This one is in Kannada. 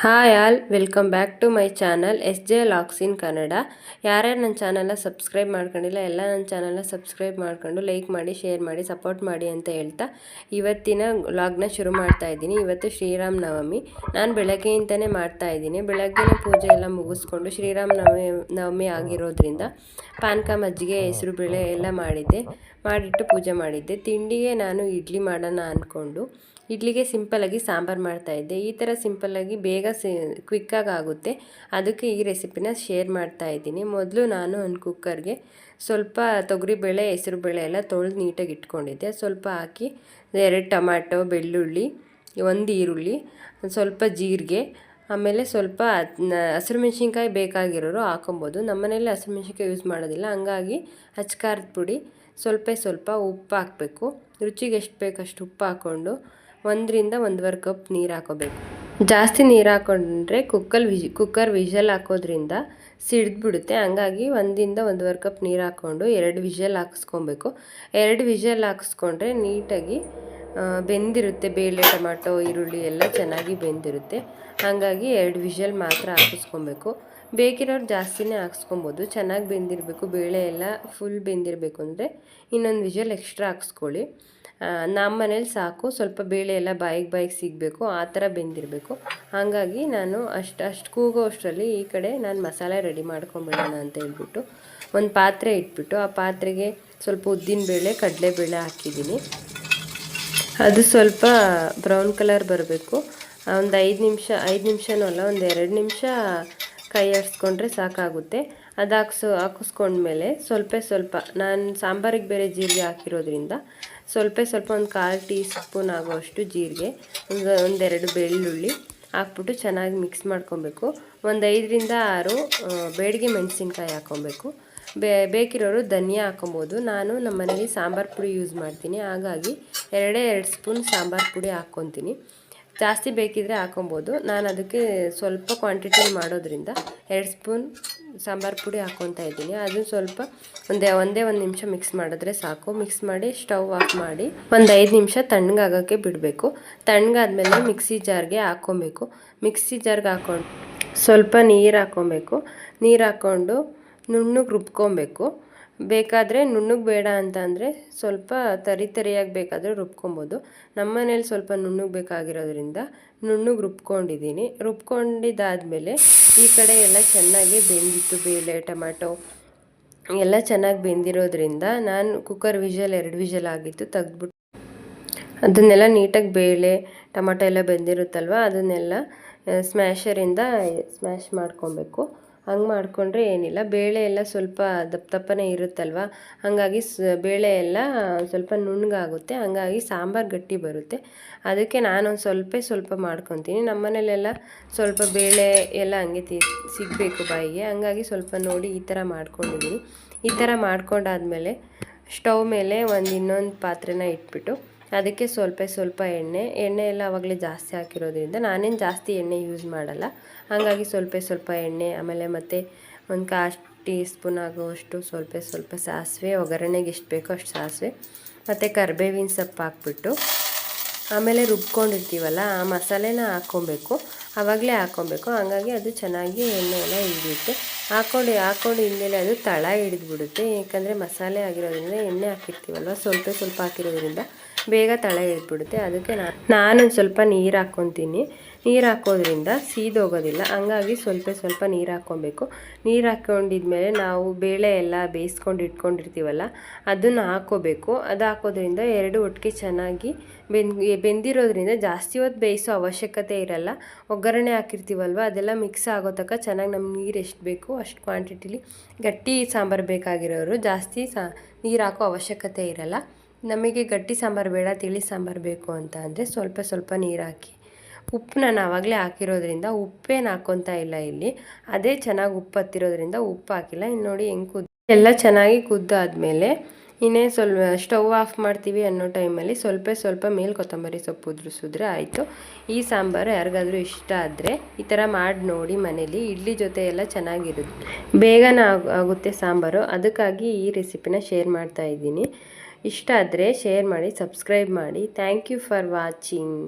Hi all, welcome back to my channel SJ logs in Kannada. ಯಾರ್ಯಾರು ನನ್ನ ಚಾನಲ್ನ ಸಬ್ಸ್ಕ್ರೈಬ್ ಮಾಡ್ಕೊಂಡಿಲ್ಲ ಎಲ್ಲ ನನ್ನ ಚಾನಲ್ನ ಸಬ್ಸ್ಕ್ರೈಬ್ ಮಾಡ್ಕೊಂಡು ಲೈಕ್ ಮಾಡಿ, ಶೇರ್ ಮಾಡಿ, ಸಪೋರ್ಟ್ ಮಾಡಿ ಅಂತ ಹೇಳ್ತಾ ಇವತ್ತಿನ ವ್ಲಾಗ್ನ ಶುರು ಮಾಡ್ತಾ ಇದ್ದೀನಿ. ಇವತ್ತು ಶ್ರೀರಾಮ ನವಮಿ. ನಾನು ಬೆಳಗ್ಗೆಯಿಂದನೇ ಮಾಡ್ತಾ ಇದ್ದೀನಿ. ಬೆಳಗ್ಗೆನೇ ಪೂಜೆ ಎಲ್ಲ ಮುಗಿಸ್ಕೊಂಡು ಶ್ರೀರಾಮ ನವಮಿ ಆಗಿರೋದ್ರಿಂದ ಪಾನಕ, ಮಜ್ಜಿಗೆ, ಹೆಸರು ಬೇಳೆ ಎಲ್ಲ ಮಾಡಿಟ್ಟು ಪೂಜೆ ಮಾಡಿದ್ದೆ. ತಿಂಡಿಗೆ ನಾನು ಇಡ್ಲಿ ಮಾಡೋಣ ಅಂದ್ಕೊಂಡು ಇಡ್ಲಿಗೆ ಸಿಂಪಲ್ಲಾಗಿ ಸಾಂಬಾರು ಮಾಡ್ತಾಯಿದ್ದೆ. ಈ ಥರ ಸಿಂಪಲ್ಲಾಗಿ ಬೇಗ ಕ್ವಿಕ್ಕಾಗಿ ಆಗುತ್ತೆ. ಅದಕ್ಕೆ ಈ ರೆಸಿಪಿನ ಶೇರ್ ಮಾಡ್ತಾ ಇದ್ದೀನಿ. ಮೊದಲು ನಾನು ಒಂದು ಕುಕ್ಕರ್ಗೆ ಸ್ವಲ್ಪ ತೊಗರಿಬೇಳೆ, ಹೆಸರುಬೇಳೆ ಎಲ್ಲ ತೊಳೆದು ನೀಟಾಗಿ ಇಟ್ಕೊಂಡಿದ್ದೆ. ಸ್ವಲ್ಪ ಹಾಕಿ 2 ಟೊಮ್ಯಾಟೊ, ಬೆಳ್ಳುಳ್ಳಿ, 1 ಈರುಳ್ಳಿ, ಸ್ವಲ್ಪ ಜೀರಿಗೆ, ಆಮೇಲೆ ಸ್ವಲ್ಪ ಹಸಿರು ಮೆಣಸಿನ್ಕಾಯಿ ಬೇಕಾಗಿರೋರು ಹಾಕೊಬೋದು. ನಮ್ಮನೇಲಿ ಹಸಿರು ಮೆಣಸಿನ್ಕಾಯಿ ಯೂಸ್ ಮಾಡೋದಿಲ್ಲ, ಹಂಗಾಗಿ ಅಚ್ಕಾರದ ಪುಡಿ, ಸ್ವಲ್ಪ ಉಪ್ಪು ಹಾಕಬೇಕು. ರುಚಿಗೆ ಎಷ್ಟು ಬೇಕಷ್ಟು ಉಪ್ಪು ಹಾಕ್ಕೊಂಡು 1 ರಿಂದ 1.5 ಕಪ್ ನೀರು ಹಾಕೋಬೇಕು. ಜಾಸ್ತಿ ನೀರು ಹಾಕ್ಕೊಂಡ್ರೆ ಕುಕ್ಕರ್ ವಿಷಲ್ ಹಾಕೋದ್ರಿಂದ ಸಿಡಿದ್ಬಿಡುತ್ತೆ. ಹಂಗಾಗಿ 1 ರಿಂದ 1.5 ಕಪ್ ನೀರು ಹಾಕ್ಕೊಂಡು 2 ವಿಷಲ್ ಹಾಕಿಸ್ಕೊಬೇಕು. 2 ವಿಷಲ್ ಹಾಕಿಸ್ಕೊಂಡ್ರೆ ನೀಟಾಗಿ ಬೆಂದಿರುತ್ತೆ. ಬೇಳೆ, ಟೊಮಾಟೊ, ಈರುಳ್ಳಿ ಎಲ್ಲ ಚೆನ್ನಾಗಿ ಬೆಂದಿರುತ್ತೆ. ಹಾಗಾಗಿ 2 ವಿಷಲ್ ಮಾತ್ರ ಹಾಕಿಸ್ಕೊಬೇಕು. ಬೇಕಿರೋರು ಜಾಸ್ತಿನೇ ಹಾಕ್ಸ್ಕೊಬೋದು. ಚೆನ್ನಾಗಿ ಬೆಂದಿರಬೇಕು, ಬೇಳೆ ಎಲ್ಲ ಫುಲ್ ಬೆಂದಿರಬೇಕು ಅಂದರೆ ಇನ್ನೊಂದು ವಿಷಲ್ ಎಕ್ಸ್ಟ್ರಾ ಹಾಕ್ಸ್ಕೊಳ್ಳಿ. ನಮ್ಮ ಮನೇಲಿ ಸಾಕು. ಸ್ವಲ್ಪ ಬೇಳೆ ಎಲ್ಲ ಬಾಯಿಗೆ ಸಿಗಬೇಕು, ಆ ಥರ ಬೆಂದಿರಬೇಕು. ಹಾಗಾಗಿ ನಾನು ಅಷ್ಟು ಕೂಗೋ ಅಷ್ಟರಲ್ಲಿ ಈ ಕಡೆ ನಾನು ಮಸಾಲೆ ರೆಡಿ ಮಾಡ್ಕೊಂಬಿಡೋಣ ಅಂತ ಹೇಳ್ಬಿಟ್ಟು ಒಂದು ಪಾತ್ರೆ ಇಟ್ಬಿಟ್ಟು ಆ ಪಾತ್ರೆಗೆ ಸ್ವಲ್ಪ ಉದ್ದಿನಬೇಳೆ, ಕಡಲೆಬೇಳೆ ಹಾಕಿದ್ದೀನಿ. ಅದು ಸ್ವಲ್ಪ ಬ್ರೌನ್ ಕಲರ್ ಬರಬೇಕು. ಒಂದು 5 ನಿಮಿಷನೂ ಅಲ್ಲ, ಒಂದು 2 ನಿಮಿಷ ಕೈ ಆಡಿಸ್ಕೊಂಡ್ರೆ ಸಾಕಾಗುತ್ತೆ. ಅದು ಹಾಕಿಸ್ಕೊಂಡ್ಮೇಲೆ ಸ್ವಲ್ಪ ನಾನು ಸಾಂಬಾರಿಗೆ ಬೇರೆ ಜೀರಿಗೆ ಹಾಕಿರೋದ್ರಿಂದ ಸ್ವಲ್ಪ ಒಂದು 1/4 ಟೀ ಸ್ಪೂನ್ ಆಗೋಷ್ಟು ಜೀರಿಗೆ, ಒಂದು 2 ಬೆಳ್ಳುಳ್ಳಿ ಹಾಕ್ಬಿಟ್ಟು ಚೆನ್ನಾಗಿ ಮಿಕ್ಸ್ ಮಾಡ್ಕೊಬೇಕು. ಒಂದು 5 ರಿಂದ 6 ಬೇಡಿಗೆ ಮೆಣಸಿನ್ಕಾಯಿ ಹಾಕ್ಕೊಬೇಕು. ಬೇಕಿರೋರು ಧನಿಯಾ ಹಾಕ್ಕೊಬೋದು. ನಾನು ನಮ್ಮ ಮನೇಲಿ ಸಾಂಬಾರು ಪುಡಿ ಯೂಸ್ ಮಾಡ್ತೀನಿ, ಹಾಗಾಗಿ 2 ಸ್ಪೂನ್ ಸಾಂಬಾರು ಪುಡಿ ಹಾಕ್ಕೊತೀನಿ. ಜಾಸ್ತಿ ಬೇಕಿದ್ರೆ ಹಾಕೊಬೋದು. ನಾನು ಅದಕ್ಕೆ ಸ್ವಲ್ಪ ಕ್ವಾಂಟಿಟಿ ಮಾಡೋದ್ರಿಂದ 2 ಸ್ಪೂನ್ ಸಾಂಬಾರು ಪುಡಿ ಹಾಕ್ಕೊತಾ ಇದ್ದೀನಿ. ಅದನ್ನು ಸ್ವಲ್ಪ ಒಂದೇ ಒಂದು ನಿಮಿಷ ಮಿಕ್ಸ್ ಮಾಡಿದ್ರೆ ಸಾಕು. ಮಿಕ್ಸ್ ಮಾಡಿ ಸ್ಟವ್ ಆಫ್ ಮಾಡಿ ಒಂದು 5 ನಿಮಿಷ ತಣ್ಣಗಾಗೋಕ್ಕೆ ಬಿಡಬೇಕು. ತಣ್ಣಗಾದ್ಮೇಲೆ ಮಿಕ್ಸಿ ಜಾರ್ಗೆ ಹಾಕ್ಕೊಬೇಕು. ಮಿಕ್ಸಿ ಜಾರ್ಗೆ ಹಾಕ್ಕೊಂಡು ಸ್ವಲ್ಪ ನೀರು ಹಾಕ್ಕೊಬೇಕು. ನೀರು ಹಾಕ್ಕೊಂಡು ನುಣ್ಣಗೆ ರುಬ್ಕೊಬೇಕು. ಬೇಕಾದರೆ ನುಣ್ಣಗೆ ಬೇಡ ಅಂತ ಅಂದರೆ ಸ್ವಲ್ಪ ತರಿಯಾಗಿ ಬೇಕಾದರೆ ರುಬ್ಕೊಬೋದು. ನಮ್ಮ ಮನೇಲಿ ಸ್ವಲ್ಪ ನುಣ್ಣಗೆ ಬೇಕಾಗಿರೋದ್ರಿಂದ ನುಣ್ಣಗೆ ರುಬ್ಕೊಂಡಿದ್ದೀನಿ. ರುಬ್ಕೊಂಡಿದ್ದಾದಮೇಲೆ ಈ ಕಡೆ ಎಲ್ಲ ಚೆನ್ನಾಗಿ ಬೆಂದಿತ್ತು. ಬೇಳೆ, ಟೊಮ್ಯಾಟೊ ಎಲ್ಲ ಚೆನ್ನಾಗಿ ಬೆಂದಿರೋದ್ರಿಂದ ನಾನು ಕುಕ್ಕರ್ ವಿಷಲ್ 2 ವಿಷಲ್ ಆಗಿತ್ತು ತೆಗೆದ್ಬಿಟ್ಟು ಅದನ್ನೆಲ್ಲ ನೀಟಾಗಿ ಬೇಳೆ, ಟೊಮ್ಯಾಟೊ ಎಲ್ಲ ಬೆಂದಿರುತ್ತಲ್ವ ಅದನ್ನೆಲ್ಲ ಸ್ಮ್ಯಾಶರಿಂದ ಸ್ಮ್ಯಾಶ್ ಮಾಡ್ಕೊಬೇಕು. ಹಂಗೆ ಮಾಡಿಕೊಂಡ್ರೆ ಏನಿಲ್ಲ, ಬೇಳೆ ಎಲ್ಲ ಸ್ವಲ್ಪ ದಪ್ಪನೇ ಇರುತ್ತಲ್ವ, ಹಾಗಾಗಿ ಬೇಳೆ ಎಲ್ಲ ಸ್ವಲ್ಪ ನುಣ್ಣಗಾಗುತ್ತೆ. ಹಾಗಾಗಿ ಸಾಂಬಾರು ಗಟ್ಟಿ ಬರುತ್ತೆ. ಅದಕ್ಕೆ ನಾನೊಂದು ಸ್ವಲ್ಪ ಮಾಡ್ಕೊತೀನಿ. ನಮ್ಮ ಮನೇಲೆಲ್ಲ ಸ್ವಲ್ಪ ಬೇಳೆ ಎಲ್ಲ ಹಂಗೆ ಸಿಗಬೇಕು ಬಾಯಿಗೆ, ಹಂಗಾಗಿ ಸ್ವಲ್ಪ ನೋಡಿ ಈ ಥರ ಮಾಡ್ಕೊಂಡಿದ್ದೀನಿ. ಈ ಥರ ಮಾಡ್ಕೊಂಡಾದ್ಮೇಲೆ ಸ್ಟವ್ ಮೇಲೆ ಇನ್ನೊಂದು ಪಾತ್ರೆನ ಇಟ್ಬಿಟ್ಟು ಅದಕ್ಕೆ ಸ್ವಲ್ಪ ಎಣ್ಣೆ ಎಲ್ಲ ಆವಾಗಲೇ ಜಾಸ್ತಿ ಹಾಕಿರೋದ್ರಿಂದ ನಾನೇನು ಜಾಸ್ತಿ ಎಣ್ಣೆ ಯೂಸ್ ಮಾಡಲ್ಲ. ಹಾಗಾಗಿ ಸ್ವಲ್ಪ ಎಣ್ಣೆ, ಆಮೇಲೆ ಮತ್ತು ಒಂದು 1/4 ಟೀ ಸ್ಪೂನ್ ಆಗೋಷ್ಟು ಸ್ವಲ್ಪ ಸಾಸಿವೆ, ಒಗ್ಗರಣೆಗೆ ಎಷ್ಟು ಬೇಕೋ ಅಷ್ಟು ಸಾಸಿವೆ, ಮತ್ತು ಕರಿಬೇವಿನ ಸೊಪ್ಪು ಹಾಕ್ಬಿಟ್ಟು ಆಮೇಲೆ ರುಬ್ಕೊಂಡಿರ್ತೀವಲ್ಲ ಆ ಮಸಾಲೆನ ಹಾಕ್ಕೊಬೇಕು. ಆವಾಗಲೇ ಹಾಕ್ಕೊಬೇಕು. ಹಾಗಾಗಿ ಅದು ಚೆನ್ನಾಗಿ ಎಣ್ಣೆ ಎಲ್ಲ ಹಿಡಿಯುತ್ತೆ. ಹಾಕ್ಕೊಂಡು ಇನ್ಮೇಲೆ ಅದು ತಳ ಹಿಡಿದ್ಬಿಡುತ್ತೆ. ಏಕೆಂದರೆ ಮಸಾಲೆ ಆಗಿರೋದ್ರಿಂದ ಎಣ್ಣೆ ಹಾಕಿರ್ತೀವಲ್ವ, ಸ್ವಲ್ಪ ಹಾಕಿರೋದ್ರಿಂದ ಬೇಗ ತಳ ಹಿಡಿದ್ಬಿಡುತ್ತೆ. ಅದಕ್ಕೆ ನಾನು ಸ್ವಲ್ಪ ನೀರು ಹಾಕ್ಕೊತೀನಿ. ನೀರು ಹಾಕೋದ್ರಿಂದ ಸೀದೋಗೋದಿಲ್ಲ. ಹಂಗಾಗಿ ಸ್ವಲ್ಪ ನೀರು ಹಾಕ್ಕೊಬೇಕು. ನೀರು ಹಾಕ್ಕೊಂಡಿದ್ಮೇಲೆ ನಾವು ಬೇಳೆ ಎಲ್ಲ ಬೇಯಿಸ್ಕೊಂಡು ಇಟ್ಕೊಂಡಿರ್ತೀವಲ್ಲ ಅದನ್ನು ಹಾಕ್ಕೋಬೇಕು. ಅದು ಹಾಕೋದ್ರಿಂದ 2 ಒಟ್ಟಿಗೆ ಚೆನ್ನಾಗಿ ಬೆಂದಿರೋದ್ರಿಂದ ಜಾಸ್ತಿ ಹೊತ್ತು ಬೇಯಿಸೋ ಅವಶ್ಯಕತೆ ಇರಲ್ಲ. ಒಗ್ಗರಣೆ ಹಾಕಿರ್ತೀವಲ್ವ ಅದೆಲ್ಲ ಮಿಕ್ಸ್ ಆಗೋ ತನಕ ಚೆನ್ನಾಗಿ ನಮ್ಗೆ ನೀರು ಎಷ್ಟು ಬೇಕು ಅಷ್ಟು ಕ್ವಾಂಟಿಟಿಲಿ ಗಟ್ಟಿ ಸಾಂಬಾರು ಬೇಕಾಗಿರೋರು ಜಾಸ್ತಿ ನೀರು ಹಾಕೋ ಅವಶ್ಯಕತೆ ಇರಲ್ಲ. ನಮಗೆ ಗಟ್ಟಿ ಸಾಂಬಾರು ಬೇಡ, ತಿಳಿ ಸಾಂಬಾರು ಬೇಕು ಅಂತ ಅಂದರೆ ಸ್ವಲ್ಪ ನೀರು ಹಾಕಿ. ಉಪ್ಪು ನಾನು ಆವಾಗಲೇ ಹಾಕಿರೋದ್ರಿಂದ ಉಪ್ಪೇನು ಹಾಕ್ಕೊತಾ ಇಲ್ಲ ಇಲ್ಲಿ. ಅದೇ ಚೆನ್ನಾಗಿ ಉಪ್ಪು ಹತ್ತಿರೋದ್ರಿಂದ ಉಪ್ಪು ಹಾಕಿಲ್ಲ. ಇನ್ನು ನೋಡಿ ಹೆಂಗೆ ಎಲ್ಲ ಚೆನ್ನಾಗಿ ಕುದ್ದಾದ್ಮೇಲೆ ಇನ್ನೇ ಸ್ವಲ್ಪ ಸ್ಟವ್ ಆಫ್ ಮಾಡ್ತೀವಿ ಅನ್ನೋ ಟೈಮಲ್ಲಿ ಸ್ವಲ್ಪ ಮೇಲೆ ಕೊತ್ತಂಬರಿ ಸೊಪ್ಪು ಉದುರಿಸಿದ್ರೆ ಆಯಿತು. ಈ ಸಾಂಬಾರು ಯಾರಿಗಾದ್ರೂ ಇಷ್ಟ ಆದರೆ ಈ ಥರ ಮಾಡಿ ನೋಡಿ ಮನೇಲಿ. ಇಡ್ಲಿ ಜೊತೆ ಎಲ್ಲ ಚೆನ್ನಾಗಿರುತ್ತೆ, ಬೇಗನೆ ಆಗುತ್ತೆ ಸಾಂಬಾರು. ಅದಕ್ಕಾಗಿ ಈ ರೆಸಿಪಿನ ಶೇರ್ ಮಾಡ್ತಾ ಇದ್ದೀನಿ. ಇಷ್ಟ ಆದರೆ ಶೇರ್ ಮಾಡಿ, ಸಬ್ಸ್ಕ್ರೈಬ್ ಮಾಡಿ. Thank you for watching.